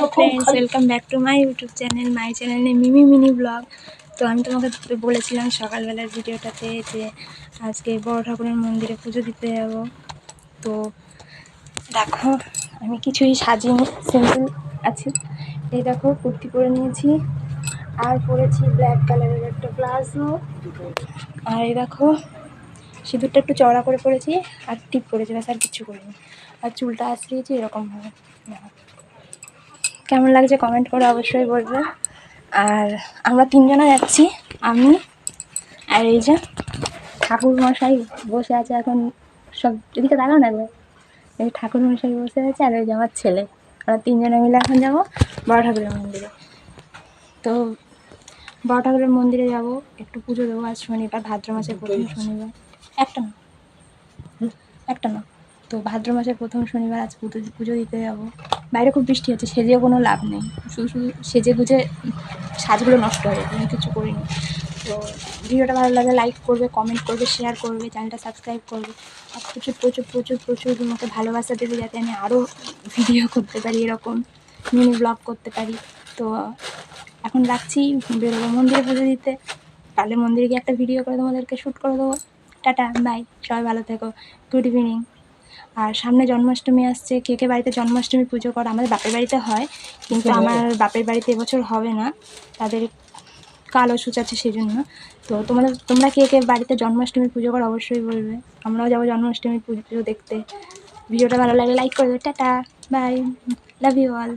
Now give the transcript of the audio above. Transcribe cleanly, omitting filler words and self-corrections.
High friends, welcome back to my YouTube channel. My চ্যানেলে Mimi mini blog. তো আমি তোমাকে বলেছিলাম সকালবেলার ভিডিওটাতে যে আজকে বড় ঠাকুরের মন্দিরে পুজো দিতে যাব। তো দেখো আমি কিছুই সাজিনি, সিম্পল আছি। এই দেখো কুর্তি পরে নিয়েছি আর পরেছি ব্ল্যাক কালারের একটা প্লাজো। আর এই দেখো সিঁদুরটা একটু চওড়া করে পরেছি আর টিপ পরেছি, ব্যাস আর কিছু করিনি। আর চুলটা আঁচড়িয়েছি এরকমভাবে। কেমন লাগছে কমেন্ট করে অবশ্যই বলবে। আর আমরা তিনজনে যাচ্ছি, আমি আর এই যে ঠাকুর মশাই বসে আছে এখন। সব এদিকে দাঁড়াও না গো, এই ঠাকুর মশাই বসে আছে আর ওই যে আমার ছেলে। আমরা তিনজনে মিলে এখন যাবো বড় ঠাকুরের মন্দিরে। তো বড় ঠাকুরের মন্দিরে যাব, একটু পুজো দেবো। আজ শনিবার, ভাদ্র মাসের প্রথম শনিবার। একটা না তো ভাদ্র মাসের প্রথম শনিবার আজ পুজো দিতে যাবো। বাইরে খুব বৃষ্টি হচ্ছে, সেজেও কোনো লাভ নেই। শুধু সেজে গুজে সাজগুলো নষ্ট হয়ে যাবে, আমি কিছু করিনি। তো ভিডিওটা ভালো লাগে লাইক করবে, কমেন্ট করবে, শেয়ার করবে, চ্যানেলটা সাবস্ক্রাইব করবে। আর প্রচুর প্রচুর প্রচুর প্রচুর আমাকে ভালোবাসা দেবে, যাতে আমি আরও ভিডিও করতে পারি, এরকম মিনি ব্লগ করতে পারি। তো এখন রাখছি, বেরোবো মন্দিরে পুজো দিতে। পারলে মন্দিরে গিয়ে একটা ভিডিও করে তোমাদেরকে শ্যুট করে দেবো। টাটা, বাই, সবাই ভালো থেকো, গুড ইভিনিং। আর সামনে জন্মাষ্টমী আসছে। কে কে বাড়িতে জন্মাষ্টমী পুজো করো? আমাদের বাপের বাড়িতে হয়, কিন্তু আমার বাপের বাড়িতে এবছর হবে না, তাদের কালো সূচ আছে সেই জন্য। তো তোমরা কে কে বাড়িতে জন্মাষ্টমী পুজো করো অবশ্যই বলবে। আমরাও যাবো জন্মাষ্টমী পুজো দেখতে। ভিডিওটা ভালো লাগলে লাইক করবে। টাটা, বাই, লাভ ইউ অল।